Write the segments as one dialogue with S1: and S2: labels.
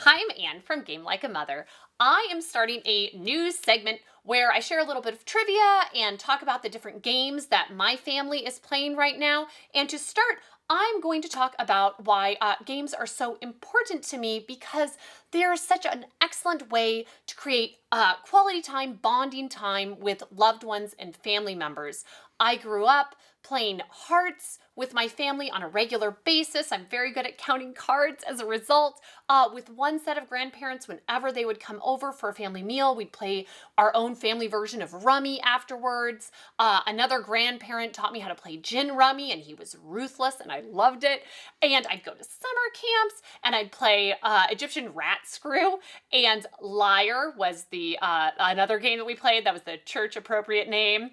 S1: Hi, I'm Anne from Game Like a Mother. I am starting a new segment where I share a little bit of trivia and talk about the different games that my family is playing right now. And to start, I'm going to talk about why games are so important to me because they're such an excellent way to create quality time, bonding time with loved ones and family members. I grew up playing hearts with my family on a regular basis. I'm very good at counting cards as a result. With one set of grandparents, whenever they would come over for a family meal, we'd play our own family version of Rummy afterwards. Another grandparent taught me how to play Gin Rummy, and he was ruthless, and I loved it. And I'd go to summer camps, and I'd play Egyptian Rat Screw, and Liar was the another game that we played. That was the church appropriate name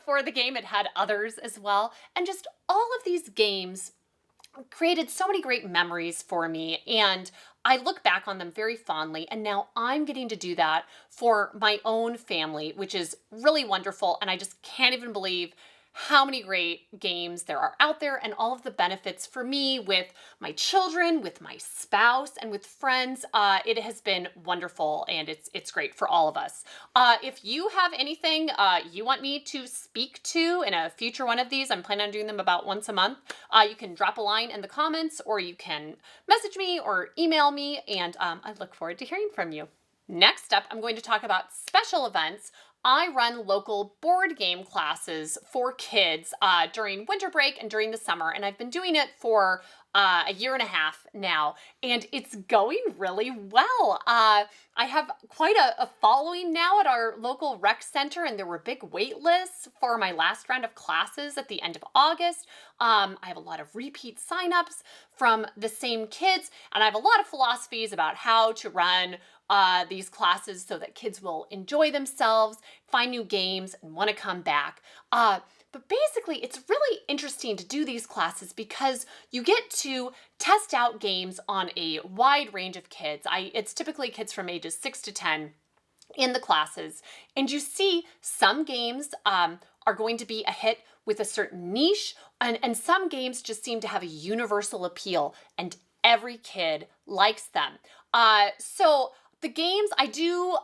S1: for the game. It had others as well, and just all of these games created so many great memories for me, and I look back on them very fondly. And now I'm getting to do that for my own family, which is really wonderful. And I just can't even believe how many great games there are out there and all of the benefits for me with my children, with my spouse, and with friends. It has been wonderful, and it's great for all of us. If you have anything you want me to speak to in a future one of these, I'm planning on doing them about once a month. You can drop a line in the comments, or you can message me or email me, and I look forward to hearing from you. Next up, I'm going to talk about special events. I run local board game classes for kids during winter break and during the summer, and I've been doing it for a year and a half now, and it's going really well. I have quite a following now at our local rec center, and there were big wait lists for my last round of classes at the end of August. I have a lot of repeat signups from the same kids, and I have a lot of philosophies about how to run these classes so that kids will enjoy themselves, find new games, and want to come back. But basically, it's really interesting to do these classes because you get to test out games on a wide range of kids. It's typically kids from ages 6 to 10 in the classes, and you see some games are going to be a hit with a certain niche, and some games just seem to have a universal appeal, and every kid likes them. So the games, I do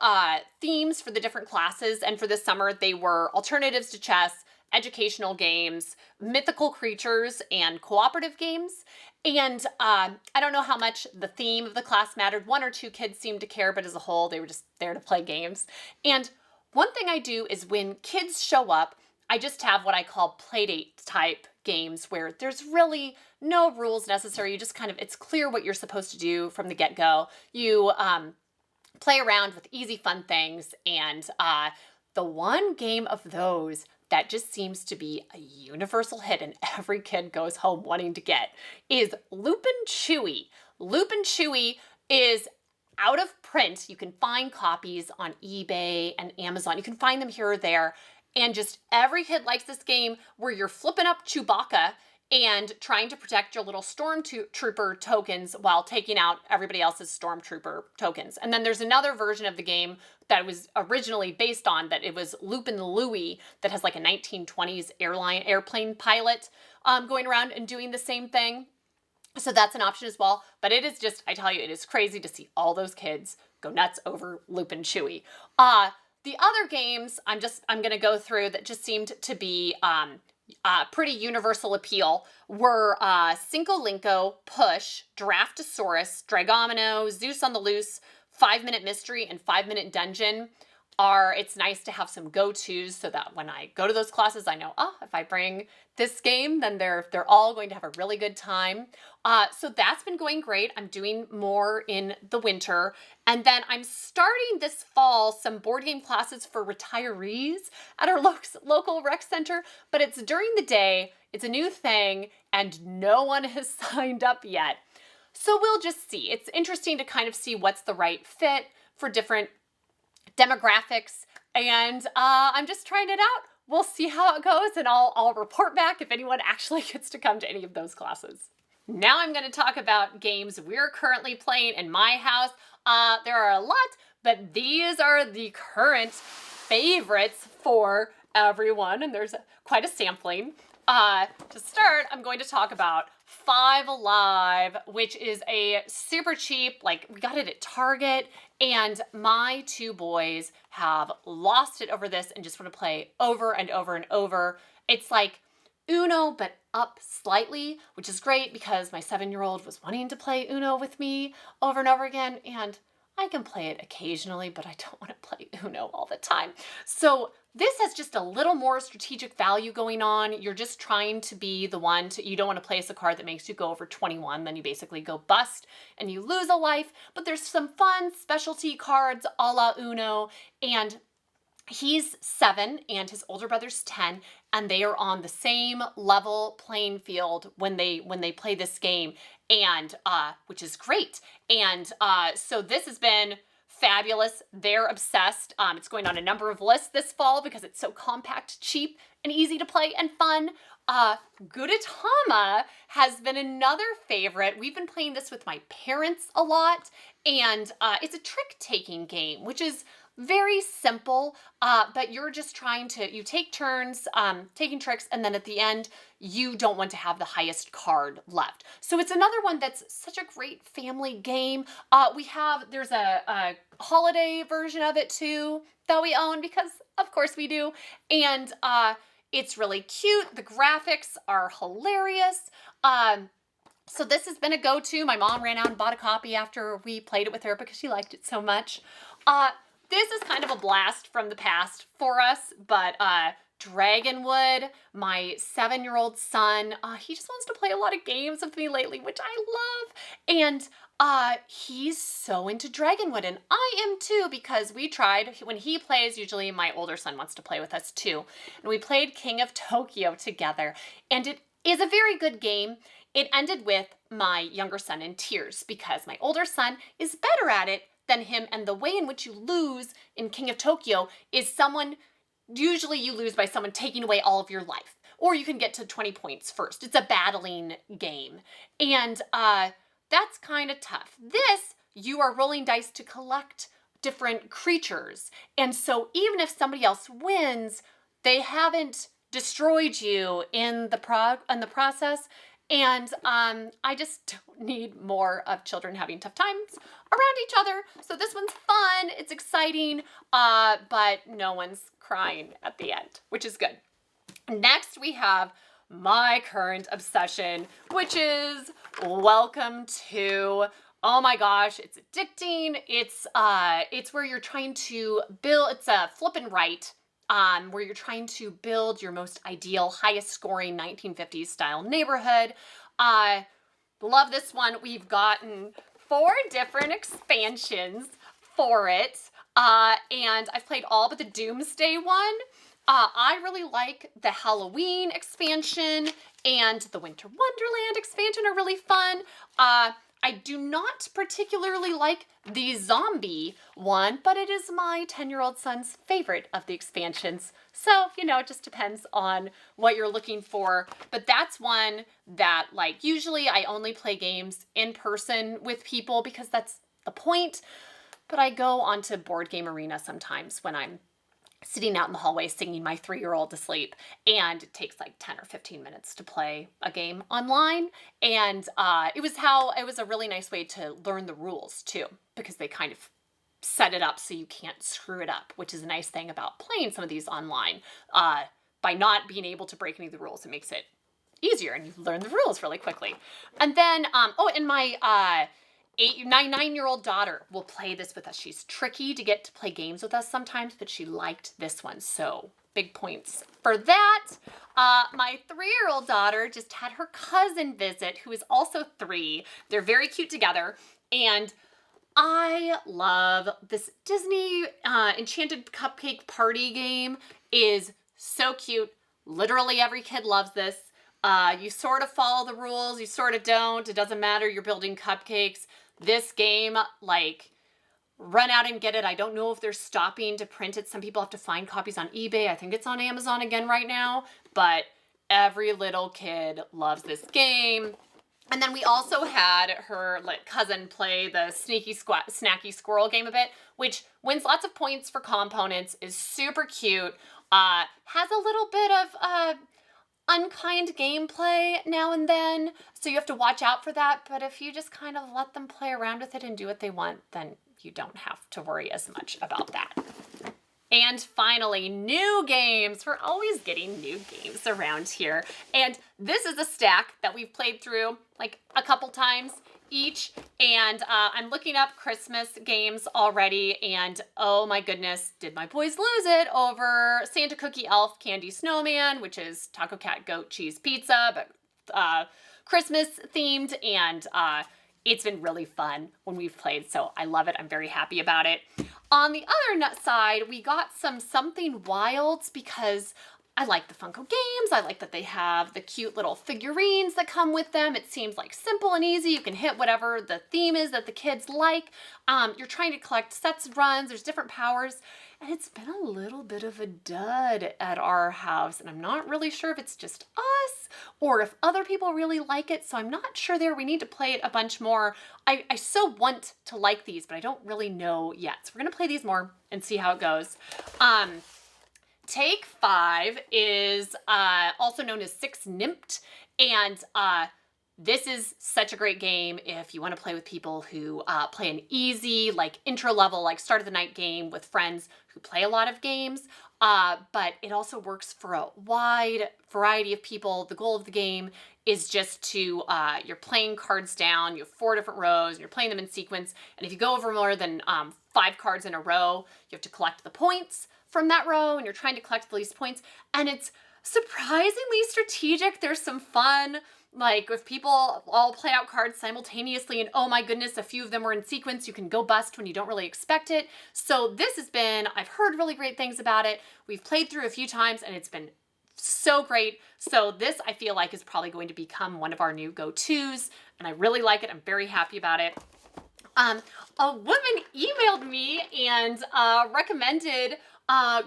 S1: themes for the different classes, and for this summer, they were alternatives to chess, educational games, mythical creatures, and cooperative games. And I don't know how much the theme of the class mattered. One or two kids seemed to care, but as a whole, they were just there to play games. And one thing I do is when kids show up, I just have what I call playdate type games where there's really no rules necessary. You just it's clear what you're supposed to do from the get-go. You play around with easy, fun things. And the one game of those that just seems to be a universal hit and every kid goes home wanting to get is Loopin' Chewy. Loopin' Chewy is out of print. You can find copies on eBay and Amazon. You can find them here or there. And just every kid likes this game where you're flipping up Chewbacca and trying to protect your little stormtrooper tokens while taking out everybody else's stormtrooper tokens. And then there's another version of the game that it was originally based on, that it was Loopin' Louie, that has like a 1920s airplane pilot going around and doing the same thing. So that's an option as well. But it is just, I tell you, it is crazy to see all those kids go nuts over Loopin' Chewy. The other games I'm going to go through that just seemed to be pretty universal appeal were Cinco Linko, Push, Draftosaurus, Dragomino, Zeus on the Loose, 5-Minute Mystery, and 5-Minute Dungeon. It's nice to have some go-tos so that when I go to those classes, I know, if I bring this game, then they're all going to have a really good time. So that's been going great. I'm doing more in the winter. And then I'm starting this fall some board game classes for retirees at our local rec center, but it's during the day. It's a new thing, and no one has signed up yet. So we'll just see. It's interesting to kind of see what's the right fit for different demographics, and I'm just trying it out. We'll see how it goes, and I'll report back if anyone actually gets to come to any of those classes. Now I'm going to talk about games we're currently playing in my house. There are a lot, but these are the current favorites for everyone, and there's quite a sampling. To start, I'm going to talk about Five Alive, which is a super cheap, like we got it at Target, and my two boys have lost it over this and just want to play over and over and over. It's like Uno, but up slightly, which is great because my 7-year-old was wanting to play Uno with me over and over again, and I can play it occasionally, but I don't want to play Uno all the time. So this has just a little more strategic value going on. You're just trying to be the one to, you don't want to place a card that makes you go over 21, then you basically go bust and you lose a life. But there's some fun specialty cards a la Uno, and he's 7 and his older brother's 10, and they are on the same level playing field when they play this game, and which is great. And so this has been fabulous. They're obsessed. It's going on a number of lists this fall because it's so compact, cheap, and easy to play and fun. Gudetama has been another favorite. We've been playing this with my parents a lot, and it's a trick-taking game, which is very simple, but you're just trying to, you take turns taking tricks, and then at the end, you don't want to have the highest card left. So it's another one that's such a great family game. There's a holiday version of it too that we own because of course we do. And it's really cute. The graphics are hilarious. So this has been a go-to. My mom ran out and bought a copy after we played it with her because she liked it so much. This is kind of a blast from the past for us, but Dragonwood, my 7-year-old son, he just wants to play a lot of games with me lately, which I love. And he's so into Dragonwood, and I am too, because we tried, when he plays, usually my older son wants to play with us too. And we played King of Tokyo together, and it is a very good game. It ended with my younger son in tears because my older son is better at it than him, and the way in which you lose in King of Tokyo is usually you lose by someone taking away all of your life, or you can get to 20 points first. It's a battling game, and that's kind of tough. This, you are rolling dice to collect different creatures, and so even if somebody else wins, they haven't destroyed you in the process. And I just don't need more of children having tough times around each other. So this one's fun, it's exciting, but no one's crying at the end, which is good. Next, we have my current obsession, which is Welcome to. Oh my gosh, it's addicting. It's where you're trying to build, it's a flip and write, where you're trying to build your most ideal, highest scoring 1950s style neighborhood. Love this one. We've gotten 4 different expansions for it, and I've played all but the Doomsday one. I really like the Halloween expansion, and the Winter Wonderland expansion are really fun. I do not particularly like the zombie one, but it is my 10-year-old son's favorite of the expansions. So, it just depends on what you're looking for. But that's one that, usually I only play games in person with people because that's the point. But I go onto Board Game Arena sometimes when I'm sitting out in the hallway singing my 3-year-old to sleep, and it takes 10 or 15 minutes to play a game online. And it was a really nice way to learn the rules too, because they kind of set it up so you can't screw it up, which is a nice thing about playing some of these online. By not being able to break any of the rules, it makes it easier and you learn the rules really quickly. And then, and my 9-year-old daughter will play this with us. She's tricky to get to play games with us sometimes, but she liked this one, so big points for that. My 3-year-old daughter just had her cousin visit, who is also 3. They're very cute together, and I love this Disney Enchanted Cupcake Party game. Is so cute. Literally every kid loves this. You sort of follow the rules, you sort of don't. It doesn't matter, you're building cupcakes. This game, run out and get it. I don't know if they're stopping to print it. Some people have to find copies on eBay. I think it's on Amazon again right now, but every little kid loves this game. And then we also had her cousin play the Snacky Squirrel game a bit, which wins lots of points for components, is super cute, has a little bit of unkind gameplay now and then, so you have to watch out for that. But if you just kind of let them play around with it and do what they want, then you don't have to worry as much about that. And finally, new games. We're always getting new games around here. And this is a stack that we've played through like a couple times each. And I'm looking up Christmas games already. And oh my goodness, did my boys lose it over Santa Cookie Elf Candy Snowman, which is Taco Cat Goat Cheese Pizza, but Christmas themed. And it's been really fun when we've played, so I love it. I'm very happy about it. On the other side, we got some Something Wilds because I like the Funko games. I like that they have the cute little figurines that come with them. It seems like simple and easy. You can hit whatever the theme is that the kids like. You're trying to collect sets and runs. There's different powers. And it's been a little bit of a dud at our house. And I'm not really sure if it's just us or if other people really like it. So I'm not sure there. We need to play it a bunch more. I so want to like these, but I don't really know yet. So we're going to play these more and see how it goes. Take 5 is also known as Six Nimmt, and this is such a great game if you want to play with people who play an easy, like intro level, like start of the night game with friends who play a lot of games, but it also works for a wide variety of people. The goal of the game is just to, you're playing cards down, you have 4 different rows, and you're playing them in sequence, and if you go over more than 5 cards in a row, you have to collect the points from that row, and you're trying to collect the least points, and it's surprisingly strategic. There's some fun, like if people all play out cards simultaneously, and oh my goodness, a few of them were in sequence, you can go bust when you don't really expect it. So this has been, I've heard really great things about it. We've played through a few times, and it's been so great. So this, I feel like, is probably going to become one of our new go-tos, and I really like it. I'm very happy about it. A woman emailed me and recommended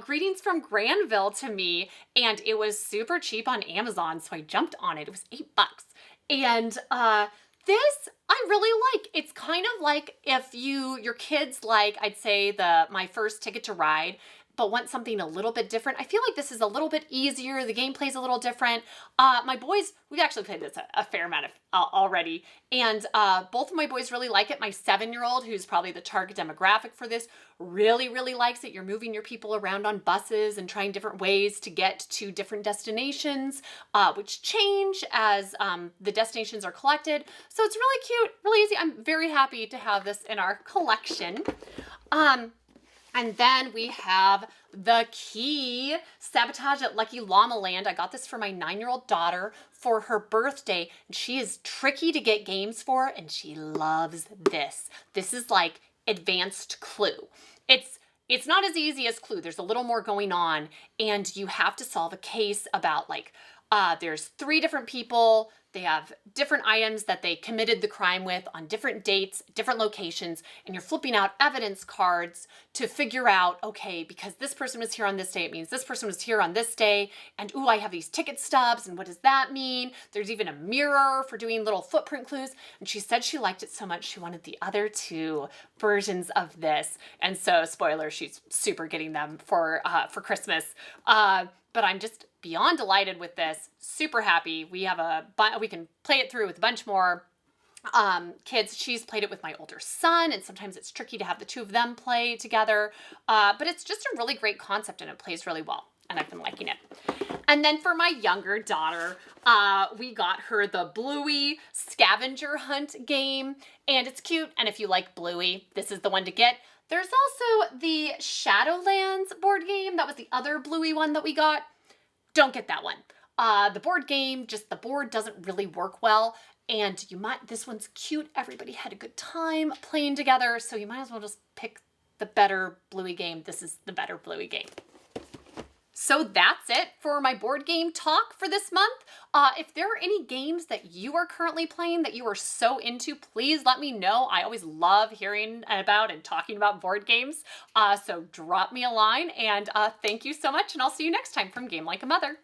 S1: Greetings from Granville to me, and it was super cheap on Amazon, so I jumped on it. It was $8. And this I really like. It's kind of like if your kids like, I'd say, My First Ticket to Ride, but want something a little bit different. I feel like this is a little bit easier. The gameplay's a little different. My boys, we've actually played this a fair amount of already, and both of my boys really like it. My 7-year-old, who's probably the target demographic for this, really, really likes it. You're moving your people around on buses and trying different ways to get to different destinations, which change as the destinations are collected. So it's really cute, really easy. I'm very happy to have this in our collection. And then we have The Key, Sabotage at Lucky Llama Land. I got this for my 9-year-old daughter for her birthday. And she is tricky to get games for, and she loves this. This is like advanced Clue. It's not as easy as Clue. There's a little more going on, and you have to solve a case about like, there's 3 different people. They have different items that they committed the crime with on different dates, different locations, and you're flipping out evidence cards to figure out, okay, because this person was here on this day, it means this person was here on this day, and ooh, I have these ticket stubs, and what does that mean? There's even a mirror for doing little footprint clues, and she said she liked it so much she wanted the other 2 versions of this, and so, spoiler, she's super getting them for Christmas. But I'm just beyond delighted with this. Super happy. We have we can play it through with a bunch more kids. She's played it with my older son, and sometimes it's tricky to have the 2 of them play together. But it's just a really great concept, and it plays really well, and I've been liking it. And then for my younger daughter, we got her the Bluey Scavenger Hunt game, and it's cute. And if you like Bluey, this is the one to get. There's also the Shadowlands board game. That was the other Bluey one that we got. Don't get that one. The board game, just the board doesn't really work well. And this one's cute. Everybody had a good time playing together. So you might as well just pick the better Bluey game. This is the better Bluey game. So that's it for my board game talk for this month. If there are any games that you are currently playing that you are so into, please let me know. I always love hearing about and talking about board games. So drop me a line, and thank you so much, and I'll see you next time from Game Like a Mother.